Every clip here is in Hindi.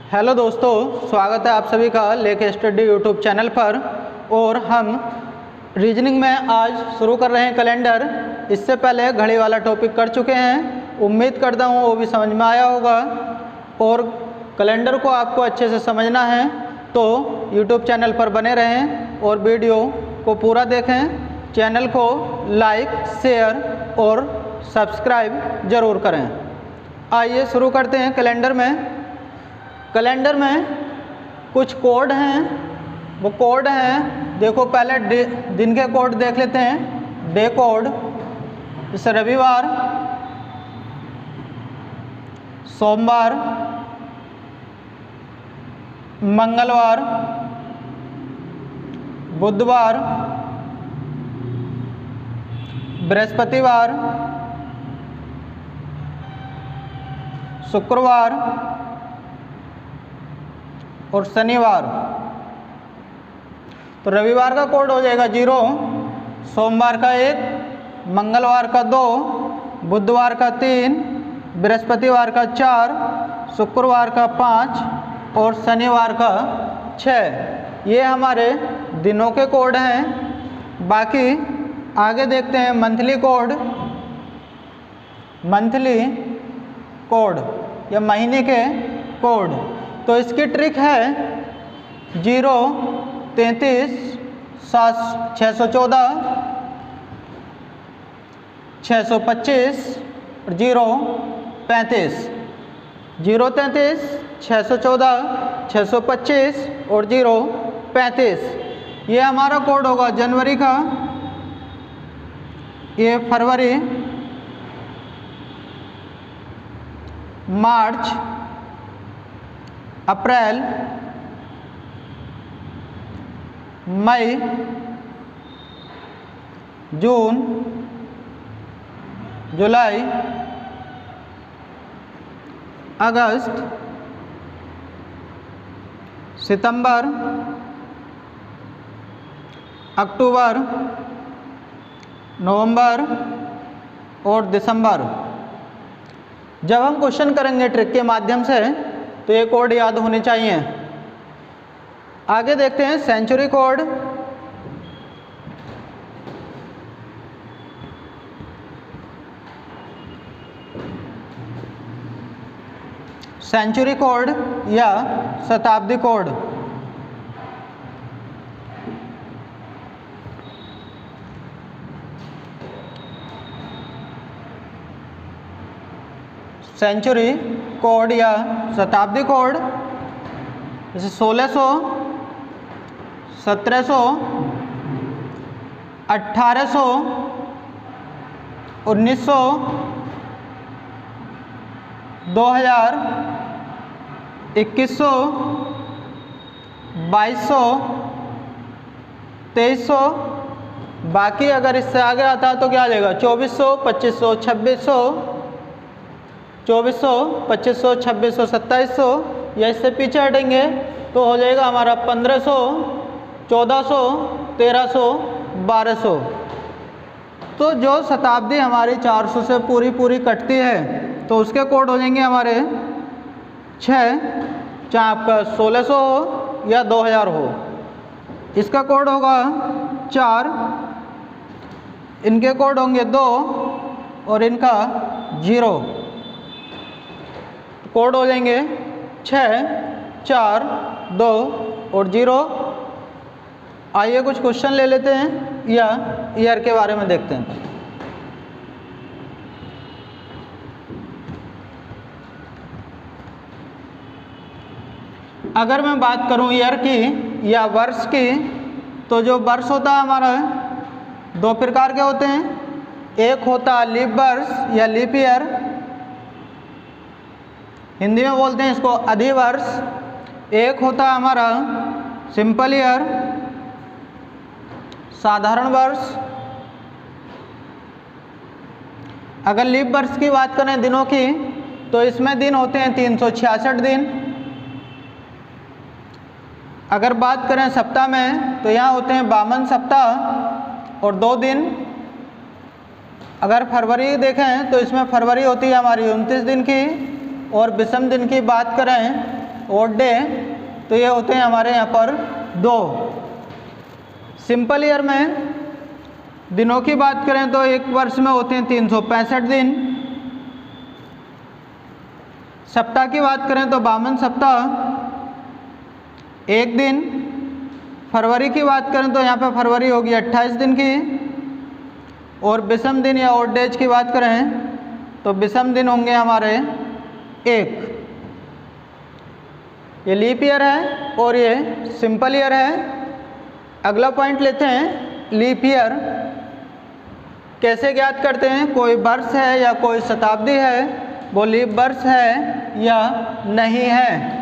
हेलो दोस्तों, स्वागत है आप सभी का लेके स्टडी यूट्यूब चैनल पर। और हम रीजनिंग में आज शुरू कर रहे हैं कैलेंडर। इससे पहले घड़ी वाला टॉपिक कर चुके हैं, उम्मीद करता हूँ वो भी समझ में आया होगा। और कैलेंडर को आपको अच्छे से समझना है तो यूट्यूब चैनल पर बने रहें और वीडियो को पूरा देखें। चैनल को लाइक, शेयर और सब्सक्राइब ज़रूर करें। आइए शुरू करते हैं। कैलेंडर में कुछ कोड हैं, वो कोड हैं। देखो पहले दिन के कोड देख लेते हैं। डे कोड जैसे रविवार, सोमवार, मंगलवार, बुधवार, बृहस्पतिवार, शुक्रवार और शनिवार। तो रविवार का कोड हो जाएगा 0, सोमवार का 1, मंगलवार का 2, बुधवार का 3, बृहस्पतिवार का 4, शुक्रवार का 5 और शनिवार का 6। ये हमारे दिनों के कोड हैं। बाकी आगे देखते हैं मंथली कोड या महीने के कोड। तो इसकी ट्रिक है 0, 33, 614, 625 और 0, 35। 0, 33, 614, 625 और 0, 35। ये हमारा कोड होगा जनवरी का। ये फरवरी, मार्च, अप्रैल, मई, जून, जुलाई, अगस्त, सितंबर, अक्टूबर, नवंबर और दिसंबर। जब हम क्वेश्चन करेंगे ट्रिक के माध्यम से तो ये कोड याद होने चाहिए। आगे देखते हैं सेंचुरी कोड। सेंचुरी कोड या शताब्दी कोड। सेंचुरी कोड या शताब्दी कोड जैसे 1600, 1700, 1800, 1900, 2000, 2100, 2200, 2300। बाकी अगर इससे आगे आता है तो क्या आ जाएगा? 2400, 2500, 2600, 2400, 2500, 2600, 2700। या इससे पीछे हटेंगे तो हो जाएगा हमारा 1500, 1400, 1300, 1200। तो जो शताब्दी हमारी 400 से पूरी कटती है तो उसके कोड हो जाएंगे हमारे 6, चाहे आपका 1600 हो या 2000 हो। इसका कोड होगा 4, इनके कोड होंगे 2 और इनका 0। कोड हो जाएंगे 6, 4, 2 और 0। आइए कुछ क्वेश्चन ले लेते हैं या ईयर के बारे में देखते हैं। अगर मैं बात करूं ईयर की या वर्ष की, तो जो वर्ष होता है हमारा 2 प्रकार के होते हैं। एक होता है लीप वर्ष या लीप ईयर, हिंदी में बोलते हैं इसको अधिवर्ष। एक होता है हमारा सिंपल ईयर, साधारण वर्ष। अगर लीप वर्ष की बात करें दिनों की, तो इसमें दिन होते हैं 366 दिन। अगर बात करें सप्ताह में तो यहाँ होते हैं 52 सप्ताह और 2 दिन। अगर फरवरी देखें तो इसमें फरवरी होती है हमारी 29 दिन की, और विषम दिन की बात करें ओड डे, तो ये होते हैं हमारे यहाँ पर 2। सिंपल ईयर में दिनों की बात करें तो एक वर्ष में होते हैं 365 दिन। सप्ताह की बात करें तो 52 सप्ताह 1 दिन। फरवरी की बात करें तो यहाँ पे फरवरी होगी 28 दिन की। और विषम दिन या ओड डेज की बात करें तो विषम दिन होंगे हमारे 1। ये लीप ईयर है और ये सिंपल ईयर है। अगला पॉइंट लेते हैं लीप ईयर कैसे ज्ञात करते हैं। कोई वर्ष है या कोई शताब्दी है, वो लीप वर्ष है या नहीं है।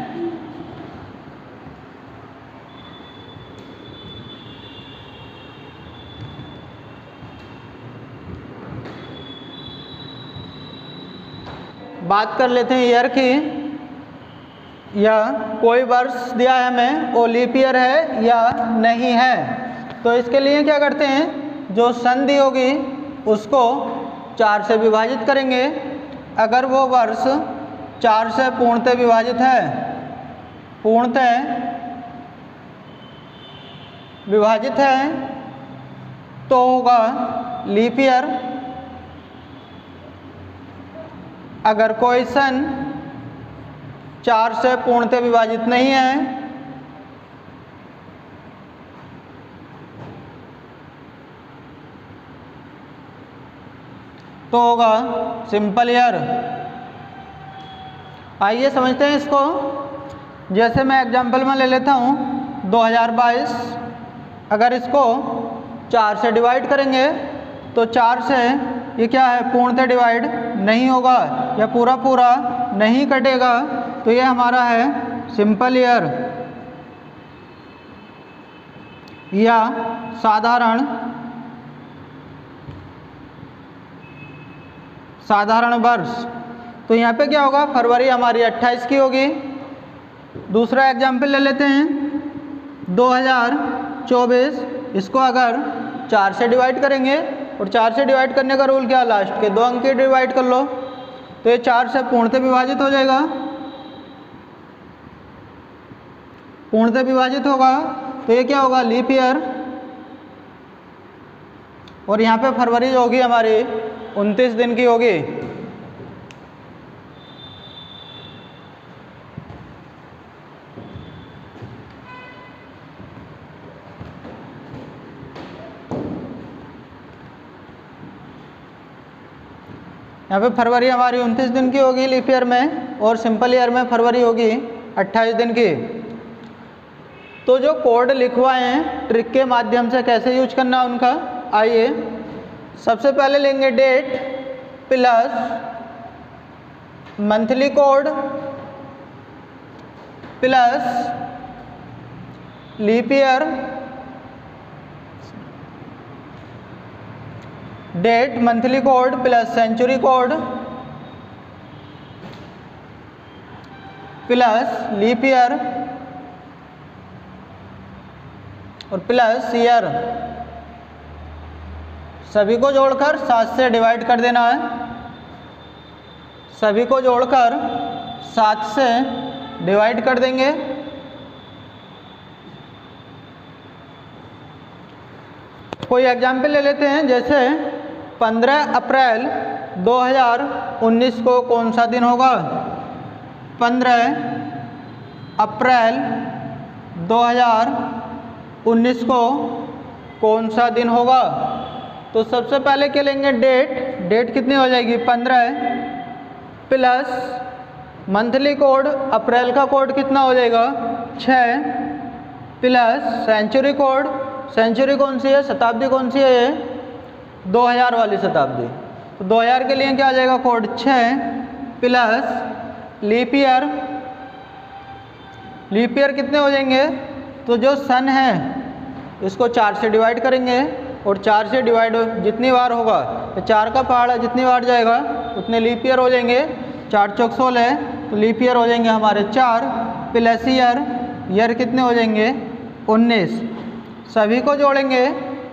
बात कर लेते हैं ईयर की, या कोई वर्ष दिया है हमें वो लीप ईयर है या नहीं है। तो इसके लिए क्या करते हैं, जो संधि होगी उसको 4 से विभाजित करेंगे। अगर वो वर्ष 4 से पूर्णतः विभाजित है, पूर्णतः विभाजित है, तो होगा लीप ईयर। अगर कोई सन 4 से पूर्णतः विभाजित नहीं है तो होगा सिंपल ईयर। आइए समझते हैं इसको। जैसे मैं एग्जांपल में ले लेता हूँ 2022। अगर इसको 4 से डिवाइड करेंगे तो 4 से ये क्या है, पूर्णतः डिवाइड नहीं होगा या पूरा पूरा नहीं कटेगा, तो ये हमारा है सिंपल ईयर या साधारण वर्ष। तो यहाँ पे क्या होगा, फरवरी हमारी 28 की होगी। दूसरा एग्जाम्पल ले लेते हैं 2024। इसको अगर 4 से डिवाइड करेंगे, और 4 से डिवाइड करने का रूल क्या है, लास्ट के 2 अंक डिवाइड कर लो, तो ये 4 से पूर्णतः विभाजित हो जाएगा। पूर्णतः विभाजित होगा तो ये क्या होगा, लीप ईयर। और यहाँ पे फरवरी जो होगी हमारी 29 दिन की होगी। यहाँ पे फरवरी हमारी 29 दिन की होगी लीप ईयर में, और सिंपल ईयर में फरवरी होगी 28 दिन की। तो जो कोड लिखवाए हैं ट्रिक के माध्यम से कैसे यूज करना है उनका, आइए सबसे पहले लेंगे date plus monthly code plus leap year. Date monthly code plus century code plus leap year और प्लस ईयर, सभी को जोड़कर 7 से डिवाइड कर देना है। सभी को जोड़कर 7 से डिवाइड कर देंगे। कोई एग्जाम्पल ले लेते हैं, जैसे 15 अप्रैल 2019 को कौन सा दिन होगा। 15 अप्रैल 2019 को कौन सा दिन होगा। तो सबसे पहले क्या लेंगे, डेट कितनी हो जाएगी 15 प्लस मंथली कोड, अप्रैल का कोड कितना हो जाएगा 6 प्लस सेंचुरी कोड, सेंचुरी कौन सी है, शताब्दी कौन सी है, ये 2000 वाली शताब्दी। तो 2000 के लिए क्या आ जाएगा code 6 plus leap year. Leap year कितने हो जाएंगे, तो जो सन है इसको 4 से डिवाइड करेंगे, और 4 से डिवाइड जितनी बार होगा, तो 4 का पहाड़ा जितनी बार जाएगा उतने लीप ईयर हो जाएंगे। 4 चौक 16, तो लीप ईयर हो जाएंगे हमारे 4 प्लस ईयर कितने हो जाएंगे 19। सभी को जोड़ेंगे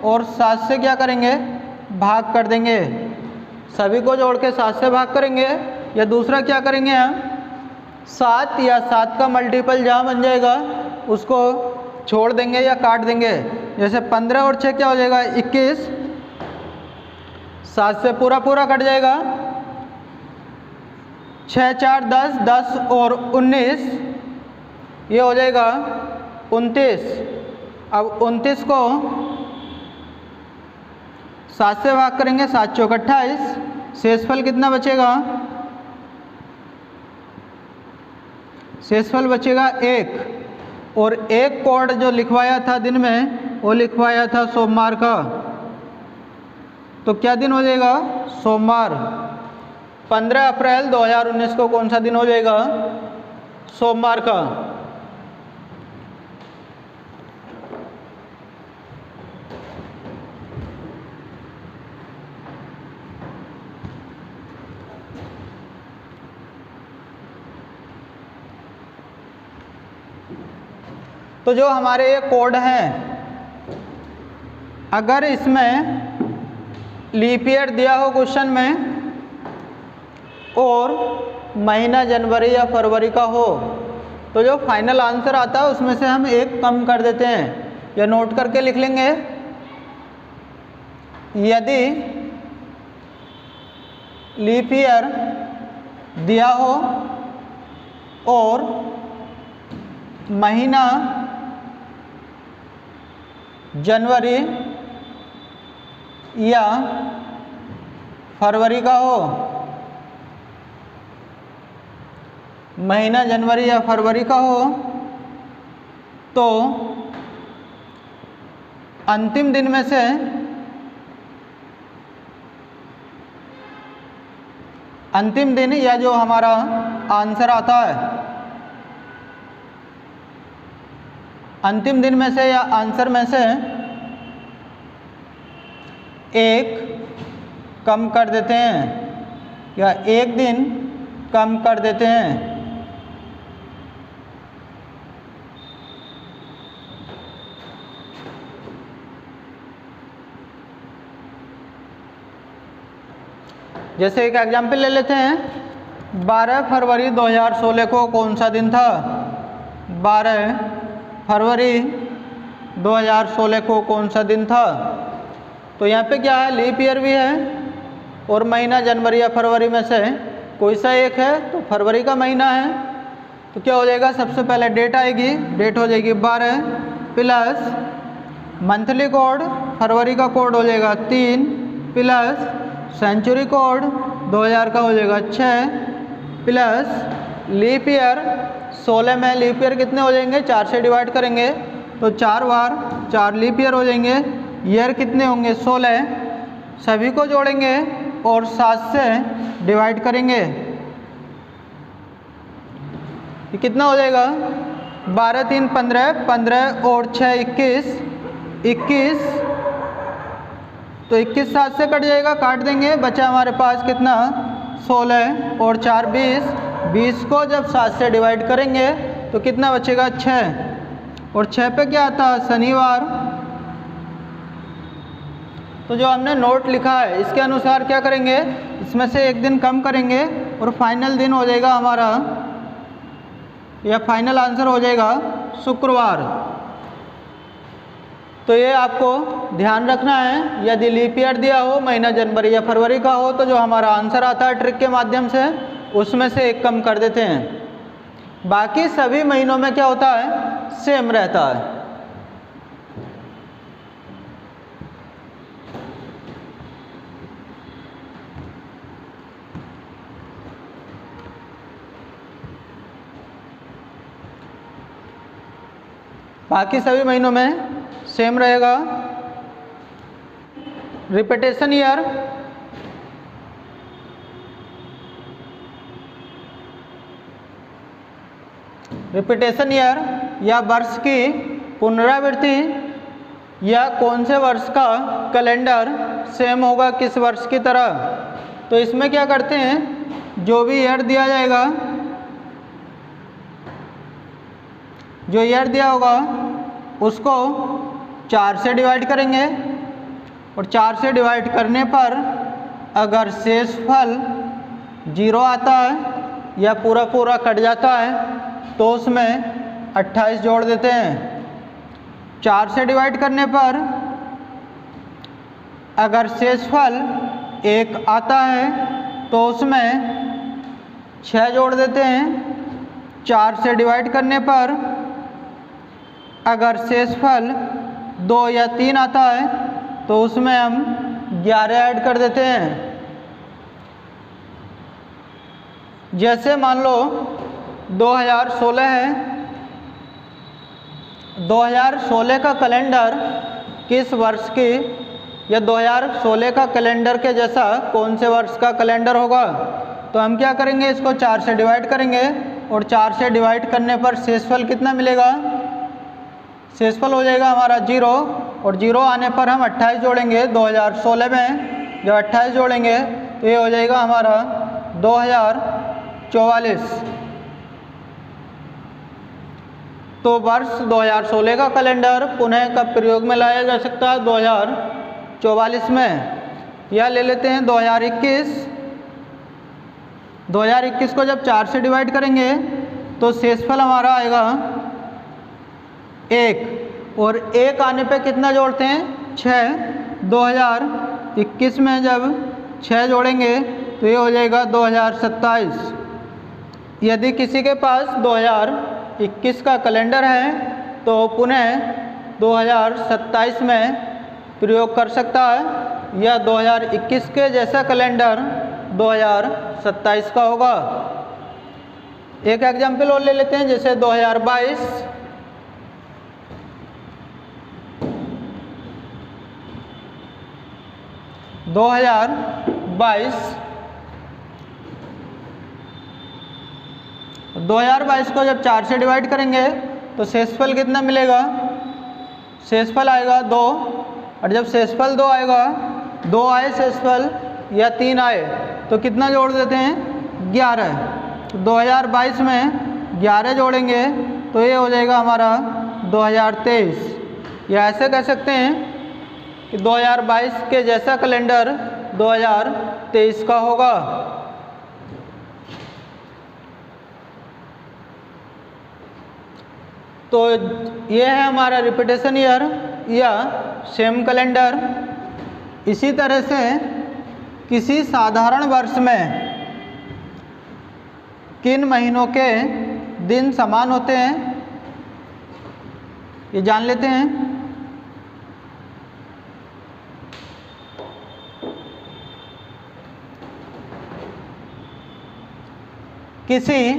और 7 से क्या करेंगे, भाग कर देंगे। सभी को जोड़ के 7 से भाग करेंगे, या दूसरा क्या करेंगे हम, 7 या 7 का मल्टीपल जहाँ बन जाएगा उसको छोड़ देंगे या काट देंगे। जैसे 15 और 6 क्या हो जाएगा 21, 7 से पूरा पूरा कट जाएगा, 6 4 10, 10 और 19 ये हो जाएगा 29। अब 29 को 7 से भाग करेंगे, 7 चौक 28, शेषफल कितना बचेगा, शेषफल बचेगा 1। और एक कोड जो लिखवाया था दिन में वो लिखवाया था सोमवार का, तो क्या दिन हो जाएगा सोमवार। 15 अप्रैल 2019 को कौन सा दिन हो जाएगा सोमवार का। तो जो हमारे ये कोड हैं, अगर इसमें लीप ईयर दिया हो क्वेश्चन में और महीना जनवरी या फरवरी का हो, तो जो फाइनल आंसर आता है उसमें से हम एक कम कर देते हैं, या नोट करके लिख लेंगे। यदि लीप ईयर दिया हो और महीना जनवरी या फरवरी का हो, महीना जनवरी या फरवरी का हो, तो अंतिम दिन में से अंतिम दिन या जो हमारा आंसर आता है अंतिम दिन में से या आंसर में से एक कम कर देते हैं या एक दिन कम कर देते हैं। जैसे एक एग्जाम्पल ले लेते हैं, 12 फरवरी 2016 को कौन सा दिन था, 12 फरवरी 2016 को कौन सा दिन था। तो यहाँ पे क्या है, लीप ईयर भी है और महीना जनवरी या फरवरी में से कोई सा एक है, तो फरवरी का महीना है, तो क्या हो जाएगा, सबसे पहले डेट आएगी, डेट हो जाएगी 12 प्लस मंथली कोड, फरवरी का कोड हो जाएगा 3 प्लस सेंचुरी कोड 2000 का हो जाएगा 6 प्लस लीप ईयर 16 में लीप ईयर कितने हो जाएंगे, 4 से डिवाइड करेंगे तो 4 बार 4 लीप ईयर हो जाएंगे। ईयर कितने होंगे 16, सभी को जोड़ेंगे और 7 से डिवाइड करेंगे। ये कितना हो जाएगा, 12 3 15, 15 और 6 21, 21 तो 21 7 से कट जाएगा, काट देंगे, बचा हमारे पास कितना 16 और 4 20, 20 को जब 7 से डिवाइड करेंगे तो कितना बचेगा 6 और 6 पे क्या आता है शनिवार। तो जो हमने नोट लिखा है इसके अनुसार क्या करेंगे, इसमें से एक दिन कम करेंगे और फाइनल दिन हो जाएगा हमारा, या फाइनल आंसर हो जाएगा शुक्रवार। तो ये आपको ध्यान रखना है, यदि लीप ईयर दिया हो, महीना जनवरी या फरवरी का हो, तो जो हमारा आंसर आता है ट्रिक के माध्यम से उसमें से एक कम कर देते हैं। बाकी सभी महीनों में क्या होता है, सेम रहता है। बाकी सभी महीनों में सेम रहेगा। रिपीटेशन ईयर, रिपीटेशन ईयर या वर्ष की पुनरावृत्ति या कौन से वर्ष का कैलेंडर सेम होगा किस वर्ष की तरह। तो इसमें क्या करते हैं, जो भी ईयर दिया जाएगा, जो ईयर दिया होगा उसको 4 से डिवाइड करेंगे और 4 से डिवाइड करने पर अगर शेषफल 0 आता है यह पूरा पूरा कट जाता है तो उसमें 28 जोड़ देते हैं। 4 से डिवाइड करने पर अगर शेषफल 1 आता है तो उसमें 6 जोड़ देते हैं। 4 से डिवाइड करने पर अगर शेषफल 2 या 3 आता है तो उसमें हम 11 ऐड कर देते हैं। जैसे मान लो 2016 है, 2016 का कैलेंडर किस वर्ष की या 2016 का कैलेंडर के जैसा कौन से वर्ष का कैलेंडर होगा, तो हम क्या करेंगे, इसको 4 से डिवाइड करेंगे और 4 से डिवाइड करने पर शेषफल कितना मिलेगा, शेषफल हो जाएगा हमारा 0 और 0 आने पर हम 28 जोड़ेंगे 2016 में। जब 28 जोड़ेंगे तो ये हो जाएगा हमारा 2044। तो वर्ष 2016 का कैलेंडर पुनः कब प्रयोग में लाया जा सकता है, 2044 में। या ले लेते हैं 2021। 2021 को जब 4 से डिवाइड करेंगे तो शेषफल हमारा आएगा 1 और 1 आने पे कितना जोड़ते हैं, 6। 2021 में जब 6 जोड़ेंगे तो ये हो जाएगा 2027। यदि किसी के पास 2021 का कैलेंडर है तो पुनः 2027 में प्रयोग कर सकता है या 2021 के जैसा कैलेंडर 2027 का होगा। एक एग्जाम्पल और ले लेते हैं, जैसे 2022। 2022 को जब 4 से डिवाइड करेंगे तो शेषफल कितना मिलेगा, शेषफल आएगा 2। और जब शेषफल 2 आएगा, 2 आए शेषफल या 3 आए तो कितना जोड़ देते हैं, 11। 2022 में 11 जोड़ेंगे तो ये हो जाएगा हमारा 2023। या ऐसे कह सकते हैं कि 2022 के जैसा कैलेंडर 2023 का होगा। तो ये है हमारा रिपीटेशन ईयर या सेम कैलेंडर। इसी तरह से किसी साधारण वर्ष में किन महीनों के दिन समान होते हैं, ये जान लेते हैं। किसी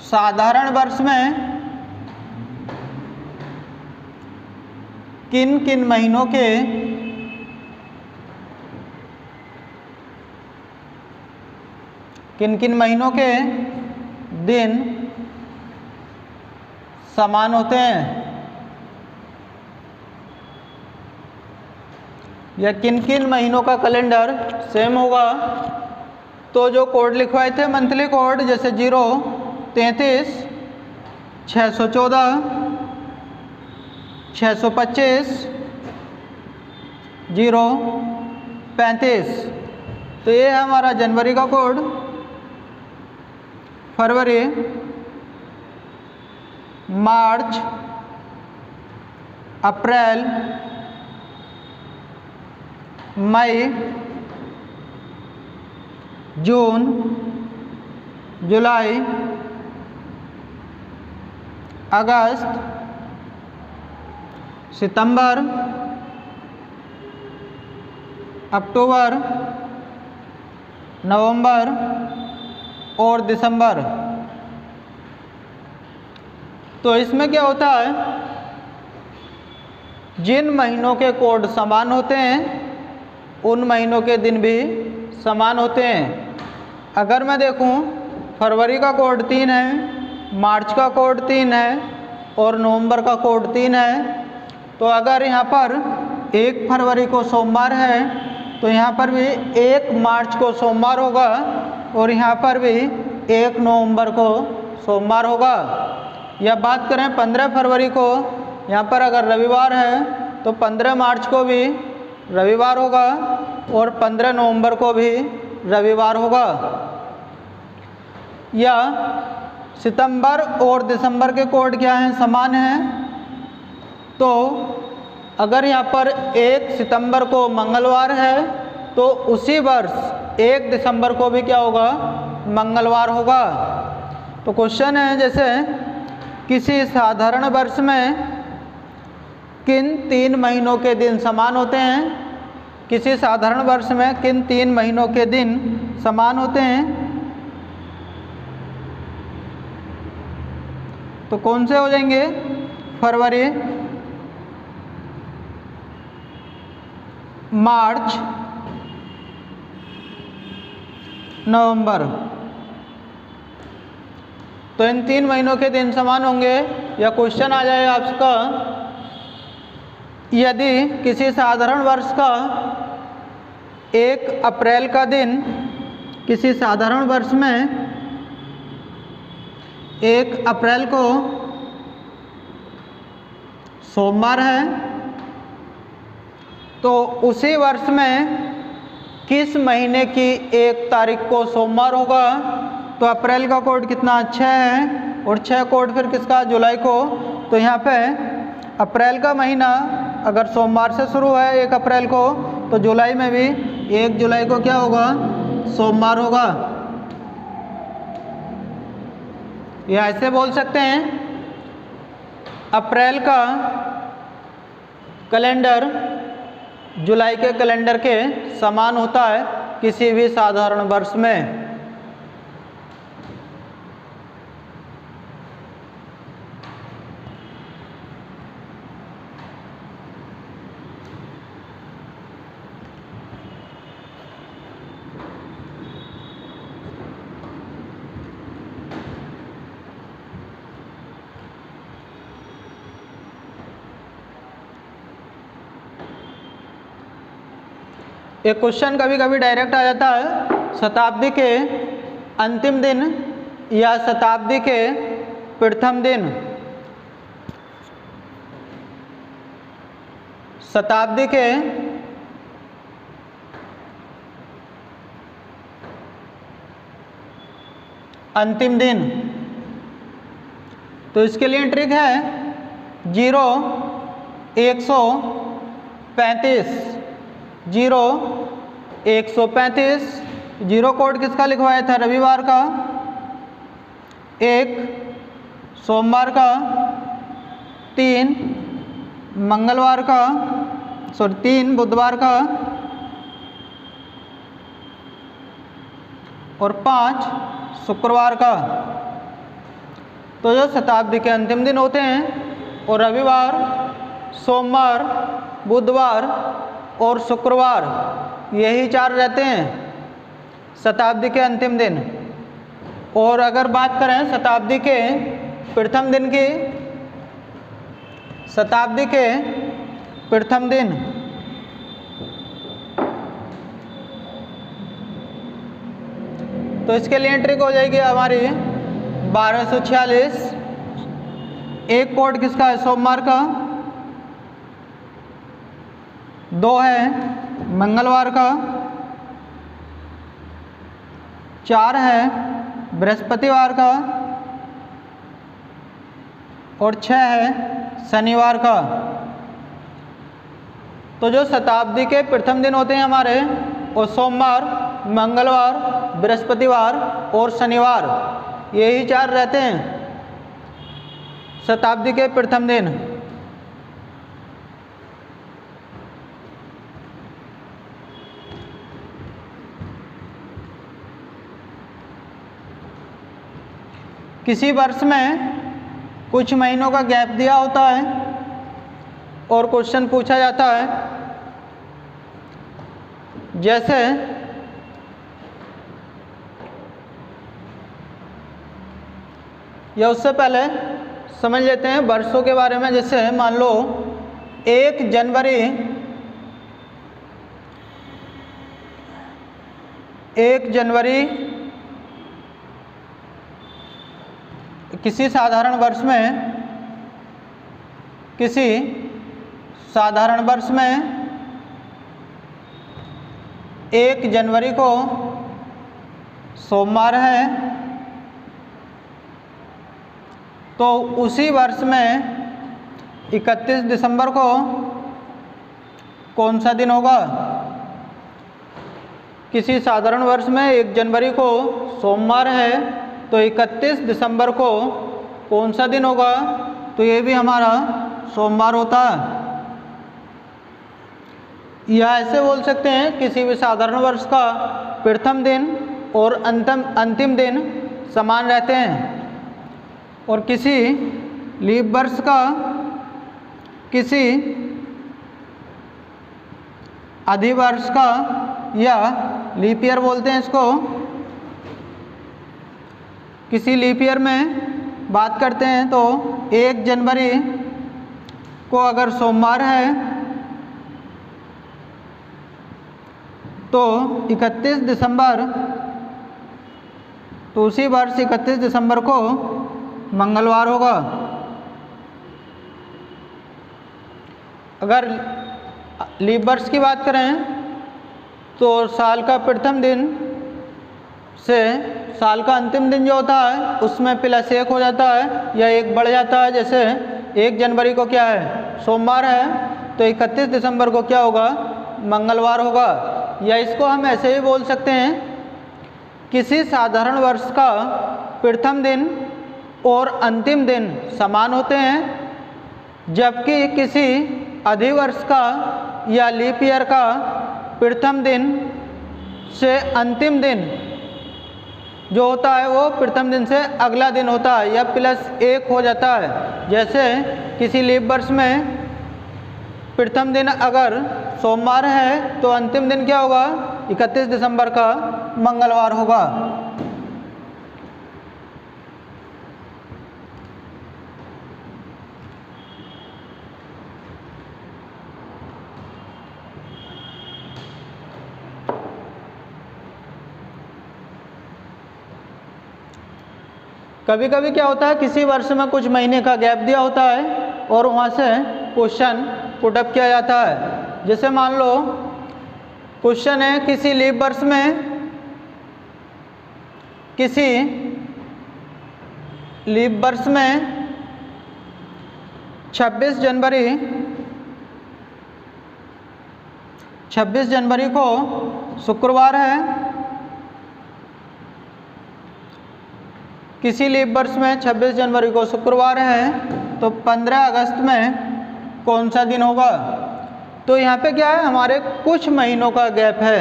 साधारण वर्ष में किन किन महीनों के दिन समान होते हैं, या किन किन महीनों का कैलेंडर सेम होगा। तो जो कोड लिखवाए थे मंथली कोड, जैसे 0, 33, 614, 625, 0, 35, तो ये है हमारा जनवरी का कोड। फरवरी, मार्च, अप्रैल, मई, जून, जुलाई, अगस्त, सितंबर, अक्टूबर, नवंबर और दिसंबर। तो इसमें क्या होता है, जिन महीनों के कोड समान होते हैं उन महीनों के दिन भी समान होते हैं। अगर मैं देखूं, फरवरी का कोड 3 है, मार्च का कोड 3 है और नवंबर का कोड 3 है, तो अगर यहाँ पर 1 फरवरी को सोमवार है तो यहाँ पर भी 1 मार्च को सोमवार होगा और यहाँ पर भी 1 नवंबर को सोमवार होगा। या बात करें 15 फरवरी को, यहाँ पर अगर रविवार है तो 15 मार्च को भी रविवार होगा और 15 नवंबर को भी रविवार होगा। या सितंबर और दिसंबर के कोड क्या हैं, समान हैं। तो अगर यहाँ पर 1 सितंबर को मंगलवार है तो उसी वर्ष 1 दिसंबर को भी क्या होगा, मंगलवार होगा। तो क्वेश्चन है जैसे किसी साधारण वर्ष में किन 3 महीनों के दिन समान होते हैं, किसी साधारण वर्ष में किन 3 महीनों के दिन समान होते हैं। तो कौन से हो जाएंगे, फरवरी, मार्च, नवंबर। तो इन 3 महीनों के दिन समान होंगे। या क्वेश्चन आ जाएगा आपका, यदि किसी साधारण वर्ष का 1 अप्रैल का दिन, किसी साधारण वर्ष में 1 अप्रैल को सोमवार है तो उसी वर्ष में किस महीने की 1 तारीख को सोमवार होगा। तो अप्रैल का कोड कितना, 6 है, और 6 कोड फिर किसका, जुलाई को। तो यहाँ पे अप्रैल का महीना अगर सोमवार से शुरू है 1 अप्रैल को, तो जुलाई में भी 1 जुलाई को क्या होगा, सोमवार होगा। या ऐसे बोल सकते हैं, अप्रैल का कैलेंडर जुलाई के कैलेंडर के समान होता है किसी भी साधारण वर्ष में। एक क्वेश्चन कभी कभी डायरेक्ट आ जाता है, शताब्दी के अंतिम दिन या शताब्दी के प्रथम दिन। शताब्दी के अंतिम दिन। तो इसके लिए ट्रिक है 0 135, 0 135। 0 कोड किसका लिखवाया था, रविवार का, 1 सोमवार का, 3 मंगलवार का, 3 बुधवार का, और 5 शुक्रवार का। तो जो शताब्दी के अंतिम दिन होते हैं और रविवार, सोमवार, बुधवार और शुक्रवार, यही 4 रहते हैं शताब्दी के अंतिम दिन। और अगर बात करें शताब्दी के प्रथम दिन की, शताब्दी के प्रथम दिन, तो इसके लिए ट्रिक हो जाएगी हमारी 1246। 1 कोड किसका है, सोमवार का, 2 है मंगलवार का, 4 है बृहस्पतिवार का, और 6 है शनिवार का। तो जो शताब्दी के प्रथम दिन होते हैं हमारे, वो सोमवार, मंगलवार, बृहस्पतिवार और शनिवार, यही 4 रहते हैं शताब्दी के प्रथम दिन। किसी वर्ष में कुछ महीनों का गैप दिया होता है और क्वेश्चन पूछा जाता है, जैसे या उससे पहले समझ लेते हैं वर्षों के बारे में। जैसे मान लो 1 जनवरी, 1 जनवरी किसी साधारण वर्ष में, किसी साधारण वर्ष में 1 जनवरी को सोमवार है तो उसी वर्ष में 31 दिसंबर को कौन सा दिन होगा? किसी साधारण वर्ष में 1 जनवरी को सोमवार है, तो 31 दिसंबर को कौन सा दिन होगा? तो ये भी हमारा सोमवार होता है। या ऐसे बोल सकते हैं किसी भी साधारण वर्ष का प्रथम दिन और अंतिम दिन समान रहते हैं, और किसी लीप वर्ष का, किसी अधिवर्ष का या लीप ईयर बोलते हैं इसको, किसी लीप ईयर में बात करते हैं तो 1 जनवरी को अगर सोमवार है तो 31 दिसंबर, तो उसी वर्ष 31 दिसंबर को मंगलवार होगा। अगर लीप वर्ष की बात करें तो साल का प्रथम दिन से साल का अंतिम दिन जो होता है उसमें +1 हो जाता है या 1 बढ़ जाता है। जैसे 1 जनवरी को क्या है? सोमवार है, तो 31 दिसंबर को क्या होगा? मंगलवार होगा। या इसको हम ऐसे ही बोल सकते हैं, किसी साधारण वर्ष का प्रथम दिन और अंतिम दिन समान होते हैं, जबकि किसी अधिवर्ष का या लीप ईयर का प्रथम दिन से अंतिम दिन जो होता है वो प्रथम दिन से अगला दिन होता है या +1 हो जाता है। जैसे किसी लीप वर्ष में प्रथम दिन अगर सोमवार है तो अंतिम दिन क्या होगा? 31 दिसंबर का मंगलवार होगा। कभी कभी क्या होता है, किसी वर्ष में कुछ महीने का गैप दिया होता है और वहाँ से क्वेश्चन पुटअप किया जाता है। जैसे मान लो क्वेश्चन है, किसी लीप वर्ष में, किसी लीप वर्ष में 26 जनवरी को शुक्रवार है, किसी लीप वर्ष में 26 जनवरी को शुक्रवार है, तो 15 अगस्त में कौन सा दिन होगा? तो यहाँ पे क्या है, हमारे कुछ महीनों का गैप है।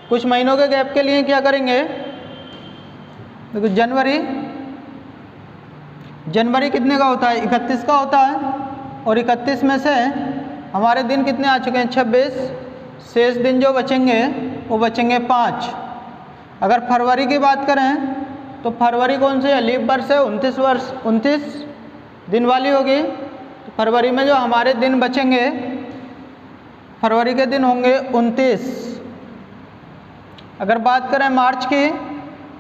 कुछ महीनों के गैप के लिए क्या करेंगे? देखो जनवरी कितने का होता है? 31 का होता है, और 31 में से हमारे दिन कितने आ चुके हैं? 26। शेष दिन जो बचेंगे वो बचेंगे 5। अगर फरवरी की बात करें तो फरवरी कौन से है? लीप वर्ष है, 29 दिन वाली होगी। तो फरवरी में जो हमारे दिन बचेंगे, फरवरी के दिन होंगे 29। अगर बात करें मार्च की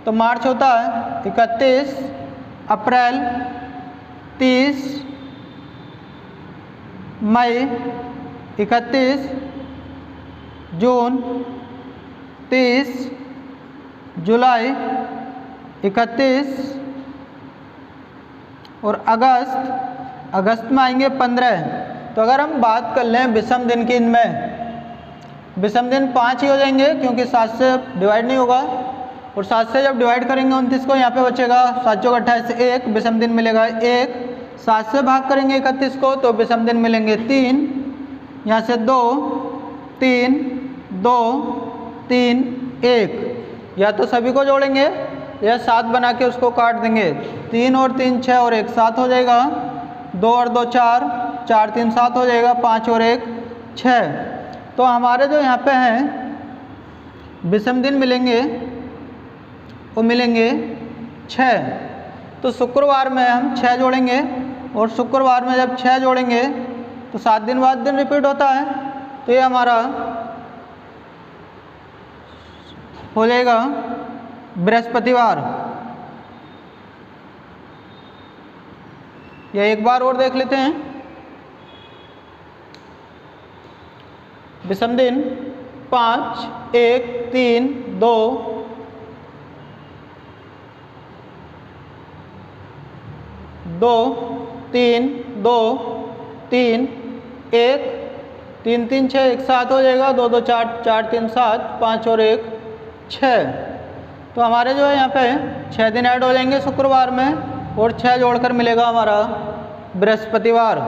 तो मार्च होता है 31, अप्रैल 30, मई 31, जून 30, जुलाई 31 और अगस्त में आएंगे 15। तो अगर हम बात कर लें विषम दिन की, इनमें विषम दिन 5 ही हो जाएंगे क्योंकि 7 से डिवाइड नहीं होगा, और 7 से जब डिवाइड करेंगे 29 को, यहाँ पे बचेगा 7 चौक 28 से 1 विषम दिन मिलेगा 1। 7 से भाग करेंगे 31 को तो विषम दिन मिलेंगे 3, यहाँ से 2, 3, 2, 3, 1। या तो सभी को जोड़ेंगे या 7 बना के उसको काट देंगे। 3 और 3 6 और 1 7 हो जाएगा, 2 और 2 4, 4 3 7 हो जाएगा, 5 और 1 6। तो हमारे जो यहाँ पे हैं विषम दिन मिलेंगे वो मिलेंगे 6। तो शुक्रवार में हम 6 जोड़ेंगे, और शुक्रवार में जब 6 जोड़ेंगे तो 7 दिन बाद दिन रिपीट होता है, तो ये हमारा हो जाएगा बृहस्पतिवार। या एक बार और देख लेते हैं, विषम दिन 5, 1, 3, 2, 2 3 2 3 1 3 3 6 एक 7 हो जाएगा, 2 2 4 4 3 7 5 और 1 6। तो हमारे जो है यहाँ पे 6 दिन ऐड हो जाएंगे शुक्रवार में, और 6 जोड़कर मिलेगा हमारा बृहस्पतिवार।